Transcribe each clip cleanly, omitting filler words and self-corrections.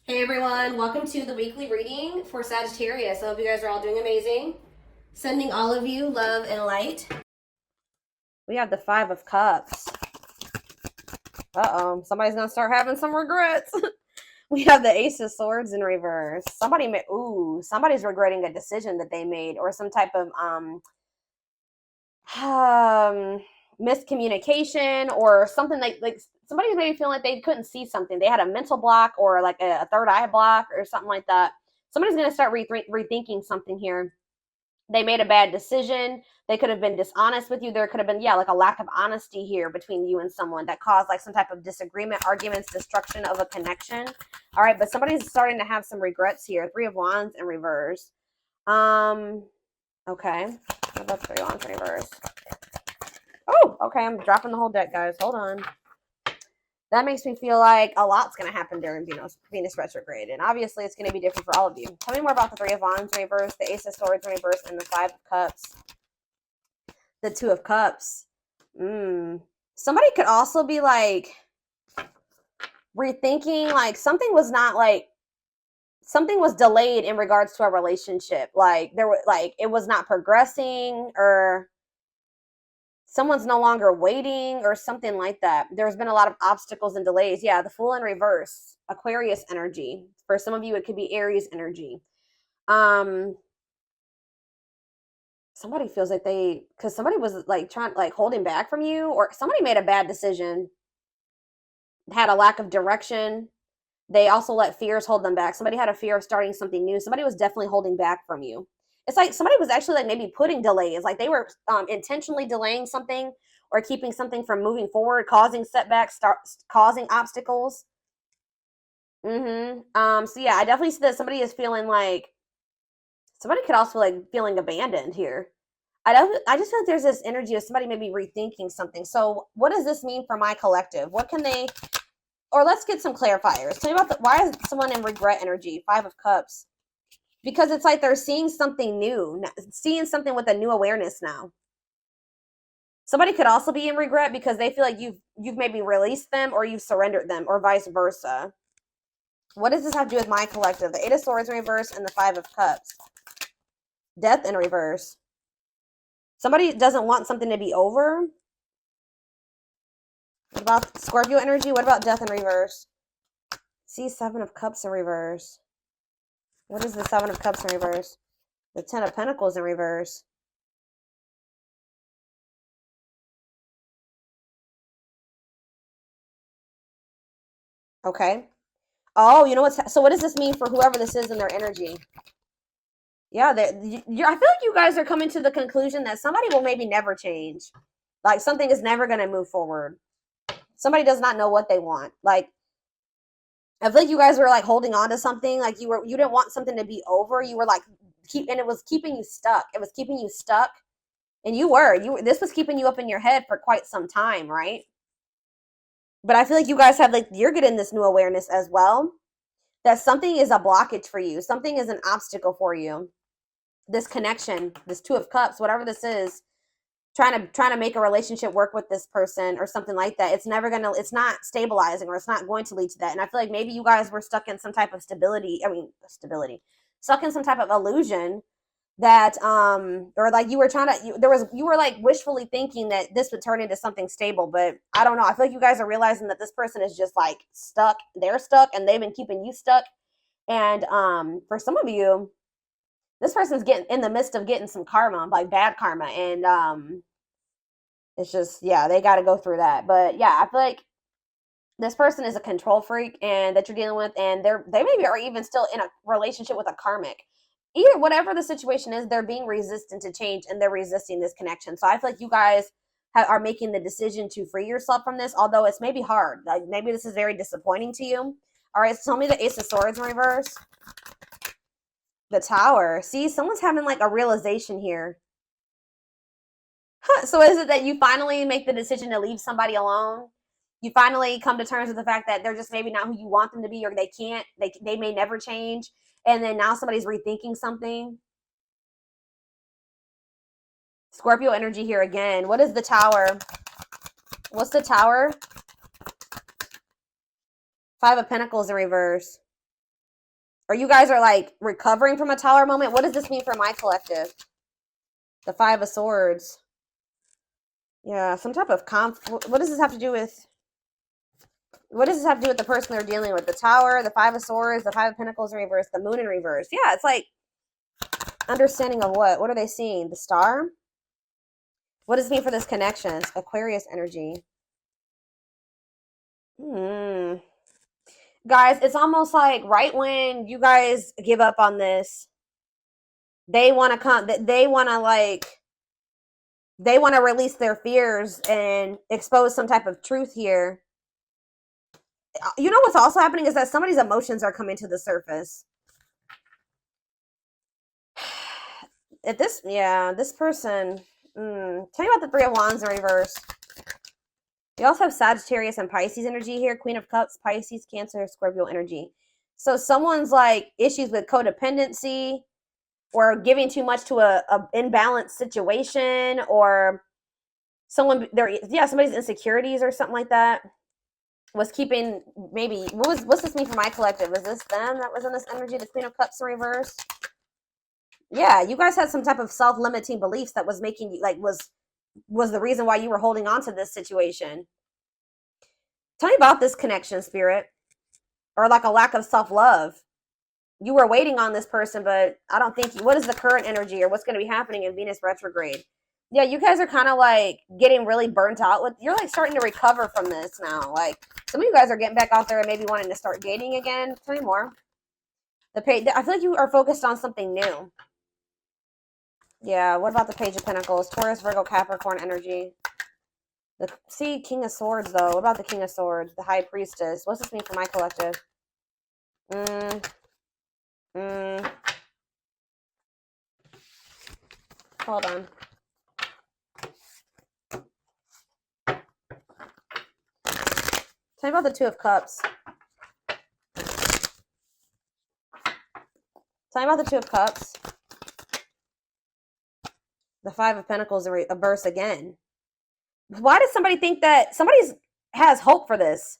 Hey everyone, welcome to the weekly reading for Sagittarius. I hope you guys are all doing amazing. Sending all of you love and light. We have the Five of Cups. Uh-oh, somebody's gonna start having some regrets. We have the Ace of Swords in reverse. Somebody's regretting a decision that they made or some type of um miscommunication or something like somebody's maybe feeling like they couldn't see something. They had a mental block or like a third eye block or something like that. Somebody's going to start rethinking something here. They made a bad decision. They could have been dishonest with you. There could have been, like a lack of honesty here between you and someone that caused like some type of disagreement, arguments, destruction of a connection. All right, but somebody's starting to have some regrets here. Three of Wands in reverse. Okay. What about Three of Wands in reverse? Oh, okay. I'm dropping the whole deck, guys. Hold on. That makes me feel like a lot's going to happen during Venus retrograde. And obviously, it's going to be different for all of you. Tell me more about the Three of Wands in reverse, the Ace of Swords in reverse, and the Five of Cups. The Two of Cups. Somebody could also be like rethinking, like something was delayed in regards to a relationship. Like it was not progressing, or someone's no longer waiting or something like that. There's been a lot of obstacles and delays. Yeah, the Fool in reverse, Aquarius energy. For some of you, it could be Aries energy. Somebody feels like because somebody was like holding back from you, or somebody made a bad decision, had a lack of direction. They also let fears hold them back. Somebody had a fear of starting something new. Somebody was definitely holding back from you. It's like somebody was actually like maybe putting delays, like they were intentionally delaying something or keeping something from moving forward, causing setbacks, causing obstacles. So yeah, I definitely see that somebody is feeling like somebody could also like feeling abandoned here. I just feel like there's this energy of somebody maybe rethinking something. So what does this mean for my collective? What can they, or let's get some clarifiers. Tell me about why is someone in regret energy? Five of Cups. Because it's like they're seeing something new, seeing something with a new awareness now. Somebody could also be in regret because they feel like you've maybe released them or you've surrendered them, or vice versa. What does this have to do with my collective? The Eight of Swords in reverse and the Five of Cups. Death in reverse. Somebody doesn't want something to be over. What about Scorpio energy? What about death in reverse? See, Seven of Cups in reverse. What is the Seven of Cups in reverse? The Ten of Pentacles in reverse. Okay. Oh, you know what's so? What does this mean for whoever this is in their energy? Yeah, I feel like you guys are coming to the conclusion that somebody will maybe never change. Like something is never going to move forward. Somebody does not know what they want. Like I feel like you guys were like holding on to something. Like you didn't want something to be over. You were like and it was keeping you stuck. It was keeping you stuck, and this was keeping you up in your head for quite some time, right? But I feel like you guys have you're getting this new awareness as well, that something is a blockage for you. Something is an obstacle for you. This connection, this Two of Cups, whatever this is, trying to make a relationship work with this person or something like that. It's not stabilizing, or it's not going to lead to that. And I feel like maybe you guys were stuck in some type of stuck in some type of illusion that or like you were like wishfully thinking that this would turn into something stable. But I don't know, I feel like you guys are realizing that this person is just like stuck. They're stuck and they've been keeping you stuck. And for some of you, this person's getting in the midst of getting some karma, like bad karma. And it's just, yeah, they got to go through that. But yeah, I feel like this person is a control freak and that you're dealing with, and they maybe are even still in a relationship with a karmic. Either whatever the situation is, they're being resistant to change and they're resisting this connection. So I feel like you guys are making the decision to free yourself from this, although it's maybe hard. Like maybe this is very disappointing to you. All right, so tell me the Ace of Swords in reverse. The Tower. See, someone's having like a realization here. So is it that you finally make the decision to leave somebody alone? You finally come to terms with the fact that they're just maybe not who you want them to be, or they may never change. And then now somebody's rethinking something. Scorpio energy here again. What is the Tower? What's the Tower? Five of Pentacles in reverse. Or you guys are like recovering from a Tower moment. What does this mean for my collective? The Five of Swords. Yeah, some type of what does this have to do with? What does this have to do with the person they're dealing with? The Tower, the Five of Swords, the Five of Pentacles in reverse, the Moon in reverse. Yeah, it's like understanding of what? What are they seeing? The Star? What does it mean for this connection? Aquarius energy. Guys, it's almost like right when you guys give up on this, they want to come, they want to like, they want to release their fears and expose some type of truth here. You know what's also happening is that somebody's emotions are coming to the surface. If this, yeah, this person, tell me about the Three of Wands in reverse. You also have Sagittarius and Pisces energy here. Queen of Cups, Pisces, Cancer, Scorpio energy. So someone's like issues with codependency or giving too much to a imbalanced situation, or someone somebody's insecurities or something like that was keeping, maybe what's this mean for my collective? Is this them that was in this energy, the Queen of Cups in reverse? Yeah, you guys had some type of self-limiting beliefs that was making you like was the reason why you were holding on to this situation. Tell me about this connection, Spirit, or like a lack of self-love. You were waiting on this person, but I don't think, what is the current energy or what's going to be happening in Venus retrograde? Yeah, you guys are kind of like getting really burnt out with, you're like starting to recover from this now. Like some of you guys are getting back out there and maybe wanting to start dating again. Tell me more. I feel like you are focused on something new. Yeah, what about the Page of Pentacles? Taurus, Virgo, Capricorn energy. See, King of Swords, though. What about the King of Swords? The High Priestess. What's this mean for my collective? Hold on. Tell me about the Two of Cups. Tell me about the Two of Cups. The Five of Pentacles in reverse again. Why does somebody think that somebody has hope for this?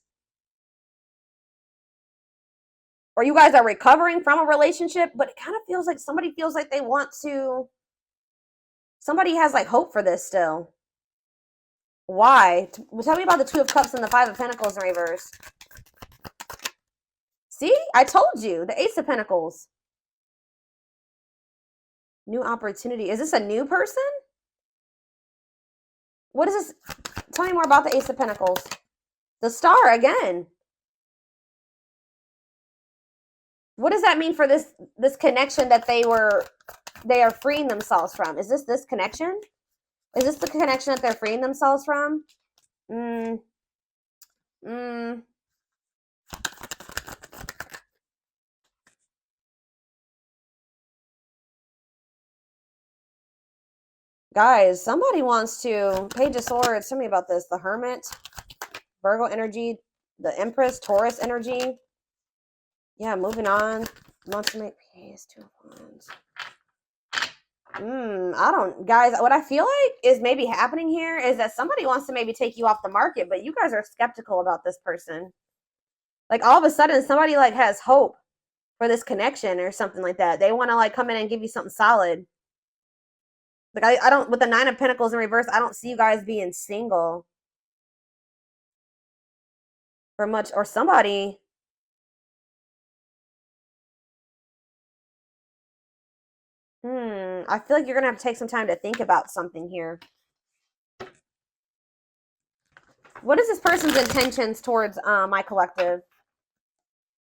Or you guys are recovering from a relationship, but it kind of feels like somebody feels like they want to, somebody has like hope for this still. Why? Tell me about the Two of Cups and the Five of Pentacles in reverse. See, I told you, the Ace of Pentacles. New opportunity. Is this a new person? What is this? Tell me more about the Ace of Pentacles. The Star again. What does that mean for this connection that they are freeing themselves from? Is this connection? Is this the connection that they're freeing themselves from? Guys, somebody wants to, Page of Swords, tell me about this. The Hermit, Virgo energy, the Empress, Taurus energy. Yeah, moving on. Wants to make peace, Two of Wands. I don't, guys, what I feel like is maybe happening here is that somebody wants to maybe take you off the market, but you guys are skeptical about this person. Like all of a sudden somebody like has hope for this connection or something like that. They want to like come in and give you something solid. Like I don't, with the Nine of Pentacles in reverse, I don't see you guys being single for much, or somebody. I feel like you're gonna have to take some time to think about something here. What is this person's intentions towards my collective?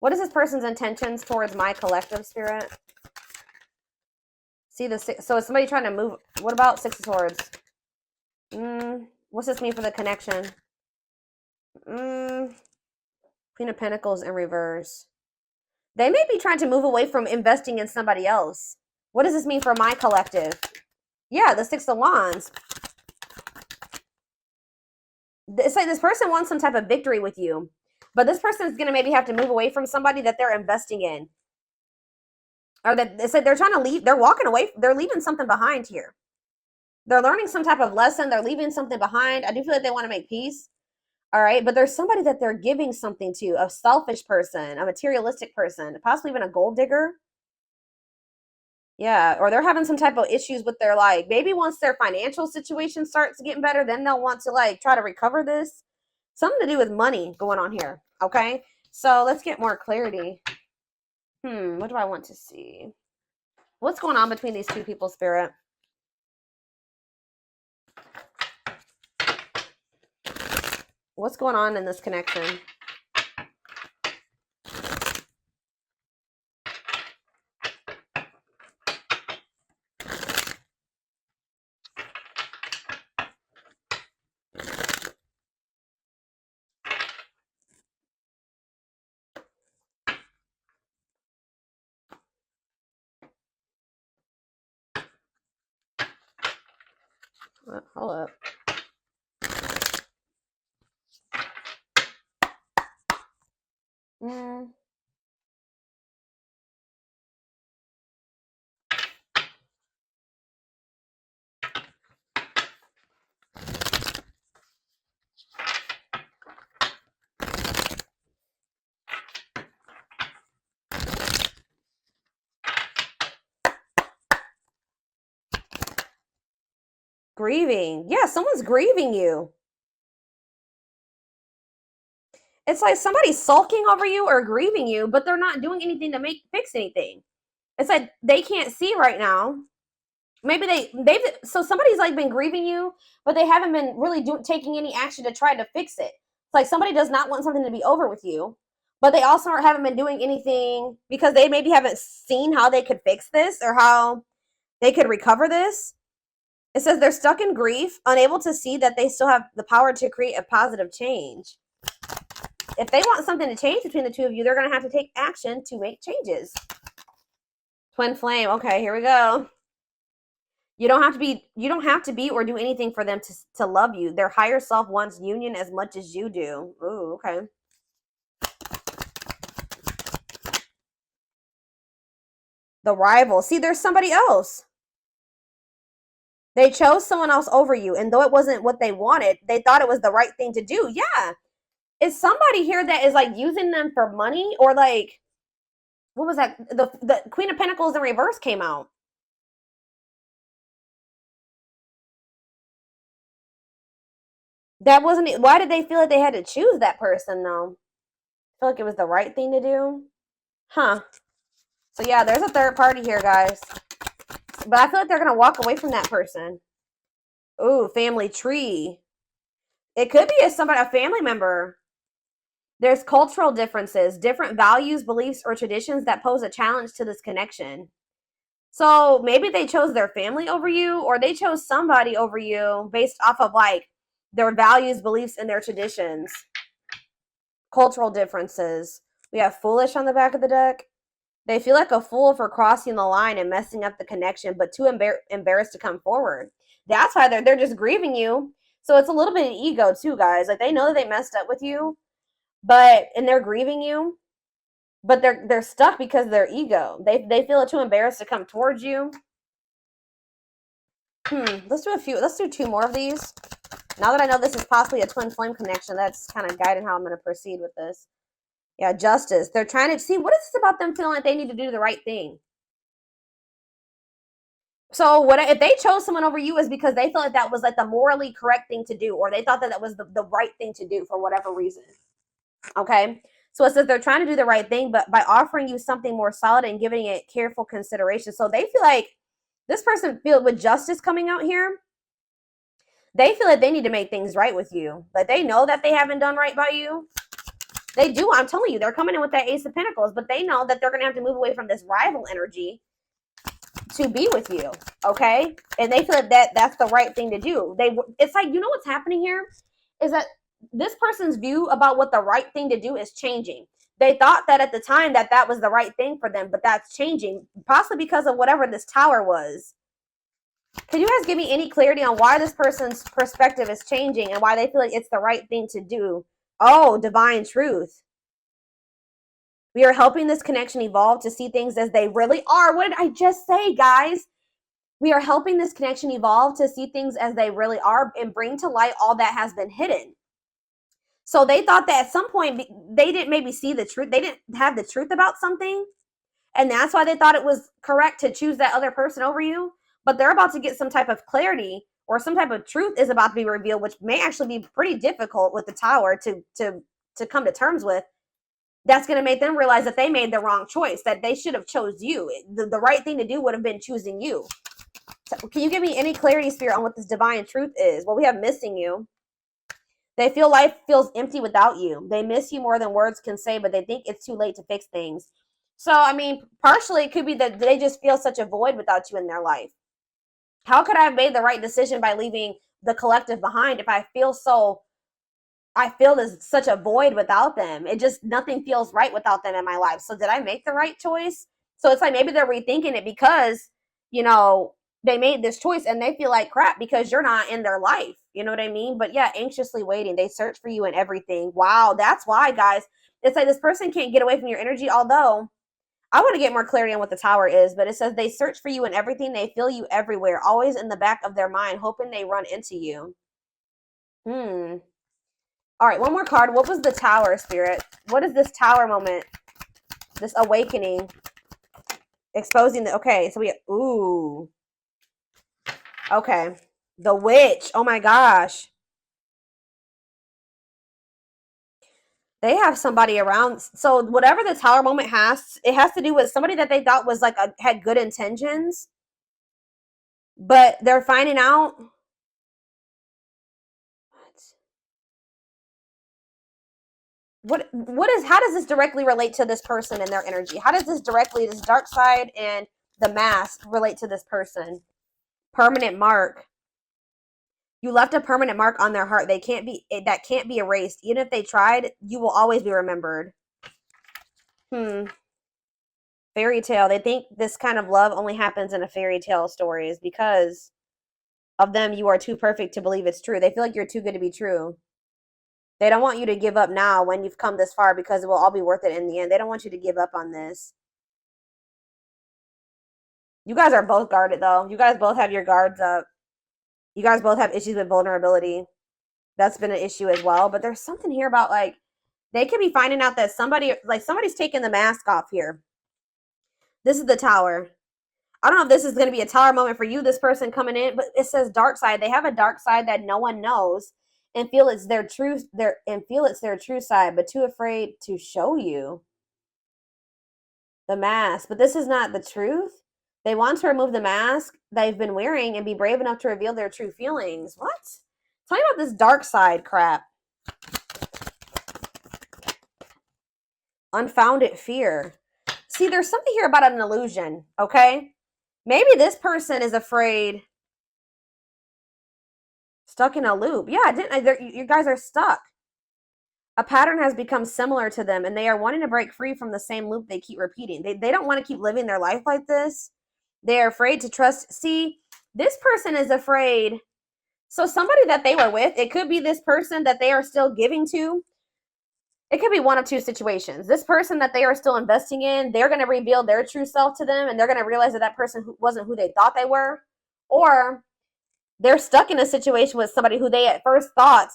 What is this person's intentions towards my collective, Spirit? See the six, so is somebody trying to move? What about Six of Swords? What's this mean for the connection? Queen of Pentacles in reverse. They may be trying to move away from investing in somebody else. What does this mean for my collective? Yeah, the Six of Wands. It's like this person wants some type of victory with you, but this person is going to maybe have to move away from somebody that they're investing in. Or that it's like they're trying to leave, they're walking away, they're leaving something behind here. They're learning some type of lesson, they're leaving something behind. I do feel like they want to make peace. All right, but there's somebody that they're giving something to, a selfish person, a materialistic person, possibly even a gold digger. Yeah, or they're having some type of issues with their, like, maybe once their financial situation starts getting better, then they'll want to like try to recover this. Something to do with money going on here. Okay, so let's get more clarity. What do I want to see? What's going on between these two people, Spirit? What's going on in this connection? Hold up. Grieving. Yeah, someone's grieving you. It's like somebody's sulking over you or grieving you, but they're not doing anything to fix anything. It's like they can't see right now. Maybe so somebody's like been grieving you, but they haven't been really taking any action to try to fix it. It's like somebody does not want something to be over with you, but they also haven't been doing anything because they maybe haven't seen how they could fix this or how they could recover this. It says they're stuck in grief, unable to see that they still have the power to create a positive change. If they want something to change between the two of you, they're going to have to take action to make changes. Twin flame. Okay, here we go. You don't have to be or do anything for them to love you. Their higher self wants union as much as you do. Ooh, okay. The rival. See, there's somebody else. They chose someone else over you, and though it wasn't what they wanted, they thought it was the right thing to do. Yeah. Is somebody here that is like using them for money, or like, what was that? The Queen of Pentacles in reverse came out. That wasn't it. Why did they feel like they had to choose that person though? I feel like it was the right thing to do. Huh. So yeah, there's a third party here, guys. But I feel like they're going to walk away from that person. Ooh, family tree. It could be a family member. There's cultural differences, different values, beliefs, or traditions that pose a challenge to this connection. So maybe they chose their family over you, or they chose somebody over you based off of like their values, beliefs, and their traditions. Cultural differences. We have foolish on the back of the deck. They feel like a fool for crossing the line and messing up the connection, but too embarrassed to come forward. That's why they're just grieving you. So it's a little bit of ego too, guys. Like they know that they messed up with you, and they're grieving you, but they're stuck because of their ego. They feel too embarrassed to come towards you. Let's do two more of these. Now that I know this is possibly a twin flame connection, that's kind of guiding how I'm going to proceed with this. Yeah, justice. They're trying to see, what is this about them feeling like they need to do the right thing? So what if they chose someone over you is because they felt like that was like the morally correct thing to do, or they thought that that was the right thing to do for whatever reason. Okay. So it says they're trying to do the right thing, but by offering you something more solid and giving it careful consideration. So they feel like this person with justice coming out here, they feel like they need to make things right with you. Like they know that they haven't done right by you. They do. I'm telling you, they're coming in with that Ace of Pentacles, but they know that they're going to have to move away from this rival energy to be with you. Okay. And they feel like that's the right thing to do. It's like, you know what's happening here is that this person's view about what the right thing to do is changing. They thought that at the time that was the right thing for them, but that's changing, possibly because of whatever this tower was. Can you guys give me any clarity on why this person's perspective is changing and why they feel like it's the right thing to do? Oh, divine truth. We are helping this connection evolve to see things as they really are. What did I just say, guys? We are helping this connection evolve to see things as they really are and bring to light all that has been hidden. So they thought that at some point they didn't maybe see the truth. They didn't have the truth about something. And that's why they thought it was correct to choose that other person over you. But they're about to get some type of clarity, or some type of truth is about to be revealed, which may actually be pretty difficult with the Tower to come to terms with. That's going to make them realize that they made the wrong choice, that they should have chose you. The right thing to do would have been choosing you. So can you give me any clarity, Spirit, on what this divine truth is? Well, we have missing you. They feel life feels empty without you. They miss you more than words can say, but they think it's too late to fix things. So, I mean, partially it could be that they just feel such a void without you in their life. How could I have made the right decision by leaving the collective behind if I feel there's such a void without them? It just, nothing feels right without them in my life. So did I make the right choice? So it's like maybe they're rethinking it because, they made this choice and they feel like crap because you're not in their life. You know what I mean? But yeah, anxiously waiting. They search for you in everything. Wow, that's why, guys. It's like this person can't get away from your energy, although I want to get more clarity on what the Tower is, but it says they search for you in everything. They feel you everywhere, always in the back of their mind, hoping they run into you. All right, one more card. What was the Tower, Spirit? What is this Tower moment? This awakening. Exposing the, okay, so ooh. Okay. The Witch. Oh my gosh. They have somebody around. So whatever the Tower moment has, it has to do with somebody that they thought was like had good intentions, but they're finding out. How does this directly relate to this person and their energy? How does this dark side and the mask relate to this person? Permanent mark. You left a permanent mark on their heart. That can't be erased. Even if they tried, you will always be remembered. Fairy tale. They think this kind of love only happens in a fairy tale stories because of them. You are too perfect to believe it's true. They feel like you're too good to be true. They don't want you to give up now when you've come this far because it will all be worth it in the end. They don't want you to give up on this. You guys are both guarded though. You guys both have your guards up. You guys both have issues with vulnerability. That's been an issue as well. But there's something here about like they could be finding out that somebody's taking the mask off here. This is the Tower. I don't know if this is going to be a Tower moment for you, this person coming in, but it says dark side. They have a dark side that no one knows and feel it's their true side, but too afraid to show you. The mask. But this is not the truth. They want to remove the mask they've been wearing and be brave enough to reveal their true feelings. What? Tell me about this dark side crap. Unfounded fear. See, there's something here about an illusion, okay? Maybe this person is afraid. Stuck in a loop. Yeah, you guys are stuck. A pattern has become similar to them, and they are wanting to break free from the same loop they keep repeating. They don't want to keep living their life like this. They are afraid to trust. See, this person is afraid. So somebody that they were with, it could be this person that they are still giving to. It could be one of two situations. This person that they are still investing in, they're going to reveal their true self to them, and they're going to realize that that person wasn't who they thought they were. Or they're stuck in a situation with somebody who they at first thought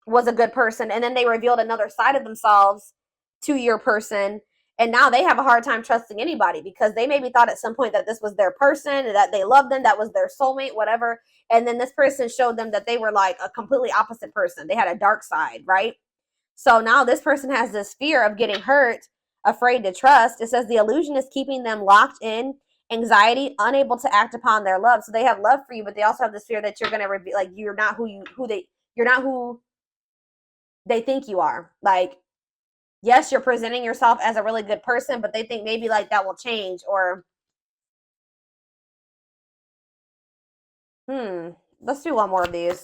was a good person, and then they revealed another side of themselves to your person, and now they have a hard time trusting anybody because they maybe thought at some point that this was their person and that they loved them, that was their soulmate, whatever, and then this person showed them that they were like a completely opposite person. They had a dark side, right? So now this person has this fear of getting hurt, afraid to trust. It says the illusion is keeping them locked in anxiety, unable to act upon their love. So they have love for you, but they also have this fear that you're going to reveal, like you're not you're not who they think you are. Like, yes, you're presenting yourself as a really good person, but they think maybe like that will change. Or let's do one more of these.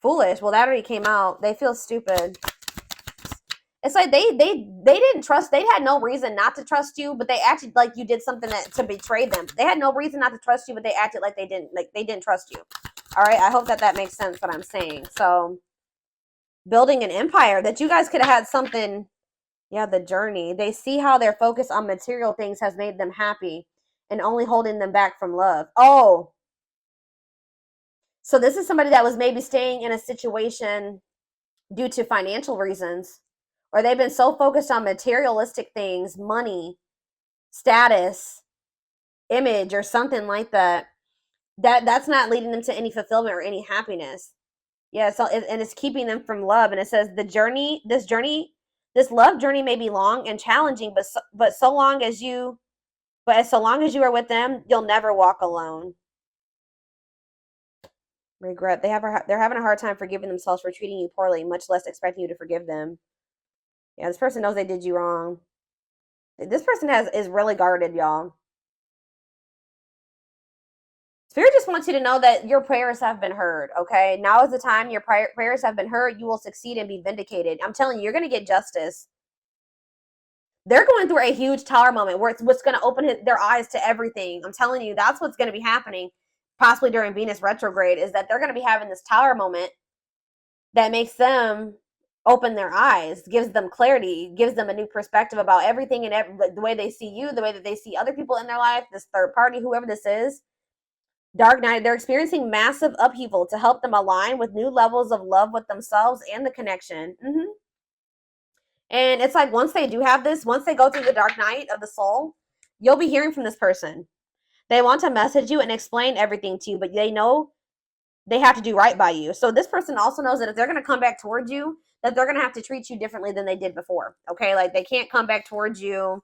Foolish. Well, that already came out. They feel stupid. It's like they didn't trust. They had no reason not to trust you, but they acted like you did something to betray them. They had no reason not to trust you, but they acted like they didn't trust you. All right, I hope that makes sense what I'm saying. So building an empire, that you guys could have had something. Yeah, the journey. They see how their focus on material things has made them happy and only holding them back from love. Oh, so this is somebody that was maybe staying in a situation due to financial reasons, or they've been so focused on materialistic things, money, status, image, or something like that, that's not leading them to any fulfillment or any happiness. Yeah, so and it's keeping them from love. And it says this love journey may be long and challenging, but so long as you are with them, you'll never walk alone. Regret. They're having a hard time forgiving themselves for treating you poorly, much less expecting you to forgive them. Yeah, this person knows they did you wrong. This person is really guarded, y'all. Spirit just wants you to know that your prayers have been heard, okay? Now is the time your prayers have been heard. You will succeed and be vindicated. I'm telling you, you're going to get justice. They're going through a huge tower moment where it's what's going to open their eyes to everything. I'm telling you, that's what's going to be happening, possibly during Venus retrograde, is that they're going to be having this tower moment that makes them open their eyes, gives them clarity, gives them a new perspective about everything and the way they see you, the way that they see other people in their life, this third party, whoever this is. Dark night, they're experiencing massive upheaval to help them align with new levels of love with themselves and the connection. And it's like once they do have this, once they go through the dark night of the soul, you'll be hearing from this person. They want to message you and explain everything to you, but they know they have to do right by you. So this person also knows that if they're going to come back towards you, that they're going to have to treat you differently than they did before. Okay, like they can't come back towards you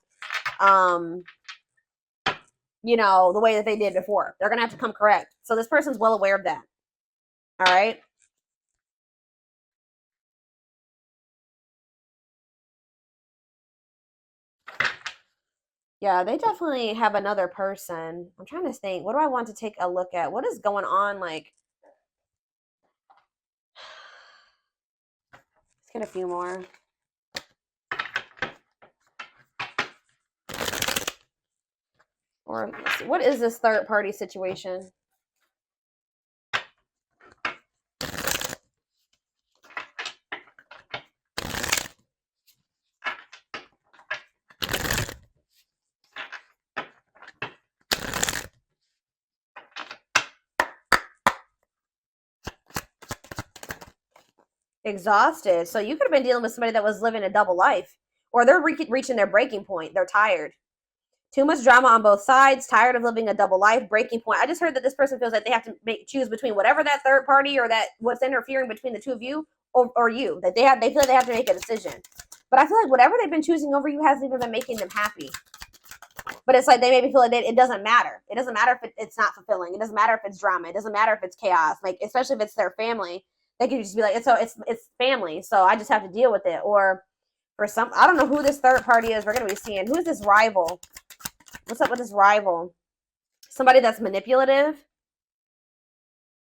the way that they did before. They're going to have to come correct. So this person's well aware of that. All right. Yeah, they definitely have another person. I'm trying to think. What do I want to take a look at? What is going on? Like, let's get a few more. Or let's see, what is this third party situation? Exhausted. So you could have been dealing with somebody that was living a double life, or they're reaching their breaking point. They're tired. Too much drama on both sides, tired of living a double life, breaking point. I just heard that this person feels like they have to choose between whatever that third party or that what's interfering between the two of you or you. That they feel like they have to make a decision. But I feel like whatever they've been choosing over you hasn't even been making them happy. But it's like they maybe feel like it doesn't matter. It doesn't matter if it's not fulfilling. It doesn't matter if it's drama. It doesn't matter if it's chaos. Like, especially if it's their family, they could just be like, it's family, so I just have to deal with it. Or for some, I don't know who this third party is. We're gonna be seeing who is this rival. What's up with this rival? Somebody that's manipulative.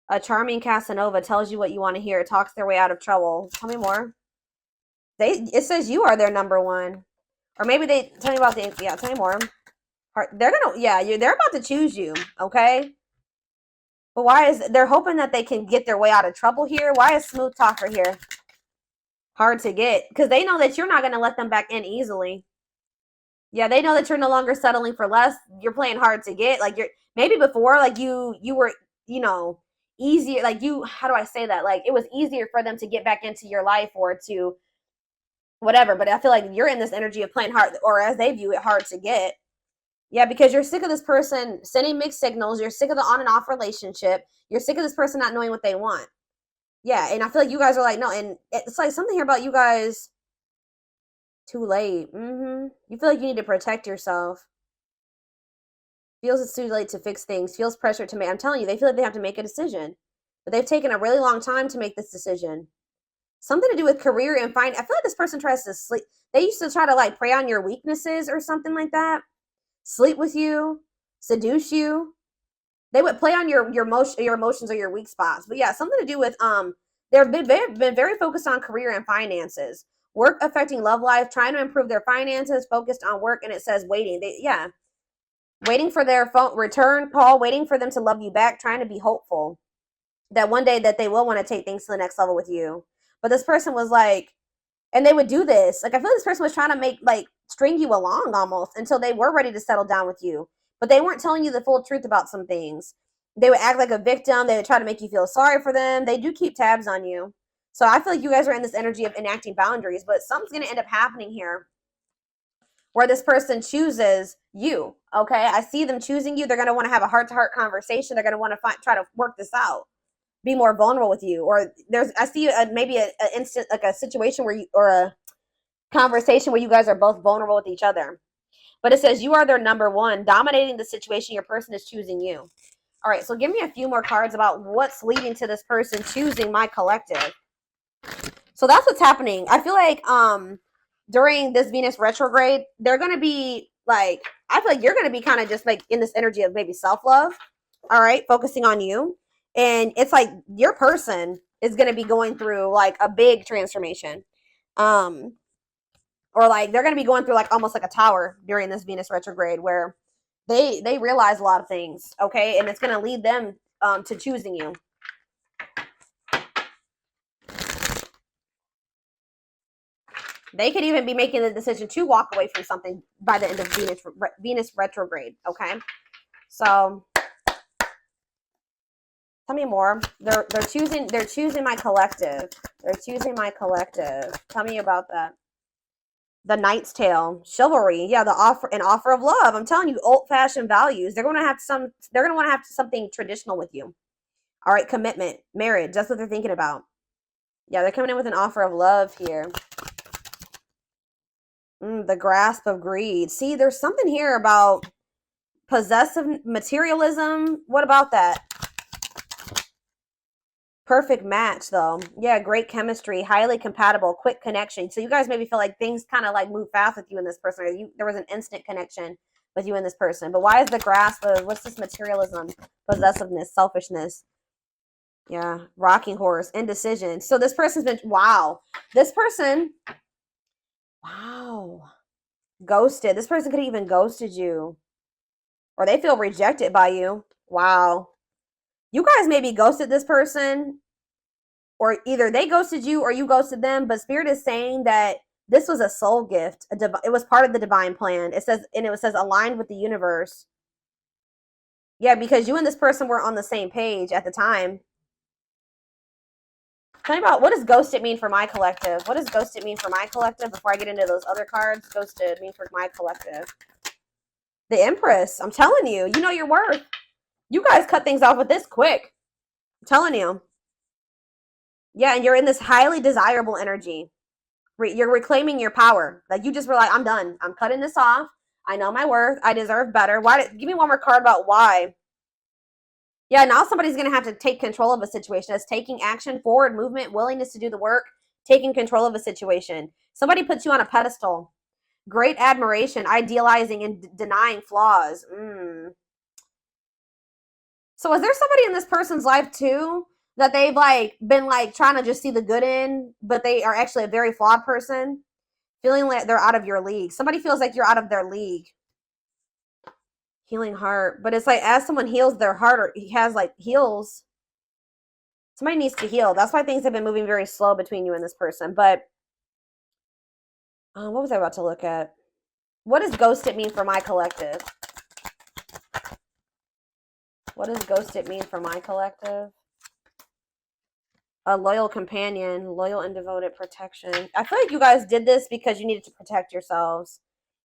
A charming Casanova tells you what you want to hear. Talks their way out of trouble. Tell me more. It says you are their number one, or maybe they tell me about the Tell me more. They're about to choose you, okay? But why is they're hoping that they can get their way out of trouble here? Why is smooth talker here hard to get? Because they know that you're not going to let them back in easily. Yeah, they know that you're no longer settling for less. You're playing hard to get. Like maybe before, like you were, easier. Like how do I say that? Like it was easier for them to get back into your life or to whatever. But I feel like you're in this energy of playing hard, or as they view it, hard to get. Yeah, because you're sick of this person sending mixed signals. You're sick of the on and off relationship. You're sick of this person not knowing what they want. Yeah, and I feel like you guys are like, no, and it's like something here about you guys. Too late. You feel like you need to protect yourself. Feels it's too late to fix things. Feels pressure to make. I'm telling you, they feel like they have to make a decision. But they've taken a really long time to make this decision. Something to do with career and I feel like this person tries to sleep. They used to try to like prey on your weaknesses or something like that. Sleep with you, seduce you. They would play on your emotions or your weak spots. But yeah, something to do with they've been very focused on career and finances. Work affecting love life, trying to improve their finances, focused on work, and it says waiting. Waiting for their phone return call, waiting for them to love you back, trying to be hopeful that one day that they will want to take things to the next level with you. But this person was like, and they would do this. Like I feel like this person was trying to string you along almost until they were ready to settle down with you. But they weren't telling you the full truth about some things. They would act like a victim. They would try to make you feel sorry for them. They do keep tabs on you. So I feel like you guys are in this energy of enacting boundaries, but something's going to end up happening here where this person chooses you. Okay, I see them choosing you. They're going to want to have a heart-to-heart conversation. They're going to want to try to work this out, be more vulnerable with you. Or I see maybe a instant, like a situation where you, or a conversation where you guys are both vulnerable with each other. But it says you are their number one, dominating the situation. Your person is choosing you. All right, so give me a few more cards about what's leading to this person choosing my collective. So that's what's happening. I feel like during this Venus retrograde, they're going to be like, I feel like you're going to be kind of just like in this energy of maybe self-love. All right, focusing on you. And it's like your person is going to be going through like a big transformation. Or like they're going to be going through like almost like a tower during this Venus retrograde where they realize a lot of things, okay? And it's going to lead them to choosing you. They could even be making the decision to walk away from something by the end of Venus retrograde, okay? So tell me more. They're choosing my collective. They're choosing my collective. Tell me about that. The Knight's Tale, chivalry, yeah, an offer of love. I'm telling you, old-fashioned values. They're going to want to have something traditional with you. All right, commitment, marriage. That's what they're thinking about. Yeah, they're coming in with an offer of love here. The grasp of greed. See, there's something here about possessive materialism. What about that? Perfect match, though. Yeah, great chemistry, highly compatible, quick connection. So you guys maybe feel like things kind of like move fast with you and this person. Or there was an instant connection with you and this person. But why is the grasp of, what's this materialism, possessiveness, selfishness? Yeah, rocking horse, indecision. So this person's been, wow. This person, wow. Ghosted. This person could have even ghosted you. Or they feel rejected by you. Wow. You guys maybe ghosted this person, or either they ghosted you or you ghosted them, but Spirit is saying that this was a soul gift. It was part of the divine plan. It says aligned with the universe. Yeah, because you and this person were on the same page at the time. Tell me about, what does ghosted mean for my collective? What does ghosted mean for my collective before I get into those other cards? Ghosted mean for my collective. The Empress. I'm telling you, you know your worth. You guys cut things off with this quick. I'm telling you. Yeah, and you're in this highly desirable energy. You're reclaiming your power. Like you just were like, I'm done. I'm cutting this off. I know my worth. I deserve better. Give me one more card about why. Yeah, now somebody's going to have to take control of a situation. It's taking action, forward movement, willingness to do the work, taking control of a situation. Somebody puts you on a pedestal. Great admiration, idealizing and denying flaws. So is there somebody in this person's life too that they've like been like trying to just see the good in, but they are actually a very flawed person, feeling like they're out of your league? Somebody feels like you're out of their league. Healing heart, but it's like as someone heals their heart, or heals, somebody needs to heal. That's why things have been moving very slow between you and this person. But what was I about to look at? What does ghosted mean for my collective? What does ghosted mean for my collective? A loyal companion, loyal and devoted protection. I feel like you guys did this because you needed to protect yourselves.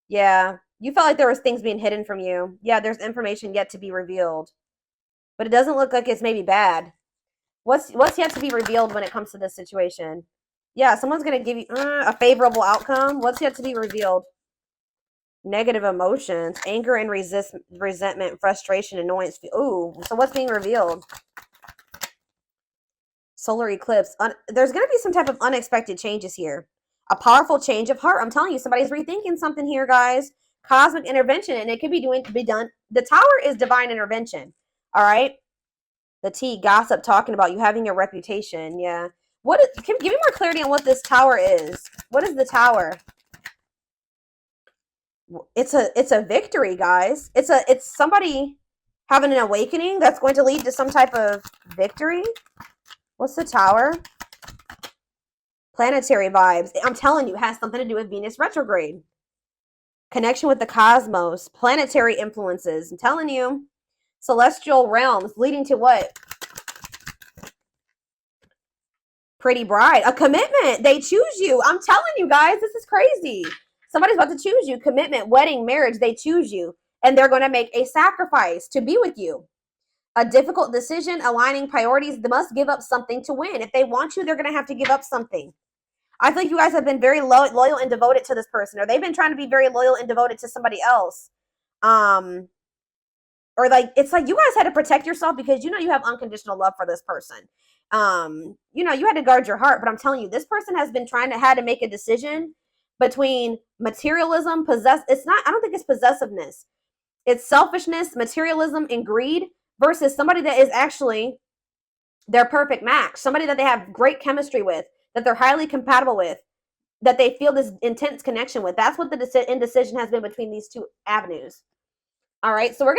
Yeah, you felt like there was things being hidden from you. Yeah, there's information yet to be revealed. But it doesn't look like it's maybe bad. What's yet to be revealed when it comes to this situation? Yeah, someone's going to give you a favorable outcome. What's yet to be revealed? Negative emotions, anger and resentment, frustration, annoyance. Ooh, so what's being revealed? Solar eclipse. There's going to be some type of unexpected changes here. A powerful change of heart. I'm telling you, somebody's rethinking something here, guys. Cosmic intervention, and it could be done. The Tower is divine intervention. All right. The T, gossip, talking about you having a reputation. Yeah. Give me more clarity on what this Tower is. What is the Tower? It's a victory, guys. It's somebody having an awakening that's going to lead to some type of victory. What's the Tower? Planetary vibes. I'm telling you, it has something to do with Venus retrograde. Connection with the cosmos. Planetary influences. I'm telling you. Celestial realms leading to what? Pretty bride. A commitment. They choose you. I'm telling you guys, this is crazy. Somebody's about to choose you. Commitment, wedding, marriage. They choose you. And they're going to make a sacrifice to be with you. A difficult decision, aligning priorities. They must give up something to win. If they want you, they're going to have to give up something. I think you guys have been very loyal and devoted to this person, or they've been trying to be very loyal and devoted to somebody else. Or like, it's like you guys had to protect yourself because you know you have unconditional love for this person. You know, you had to guard your heart, but I'm telling you, this person has been had to make a decision between materialism, I don't think it's possessiveness. It's selfishness, materialism, and greed versus somebody that is actually their perfect match, somebody that they have great chemistry with, that they're highly compatible with, that they feel this intense connection with. That's what the indecision has been between these two avenues. All right, so we're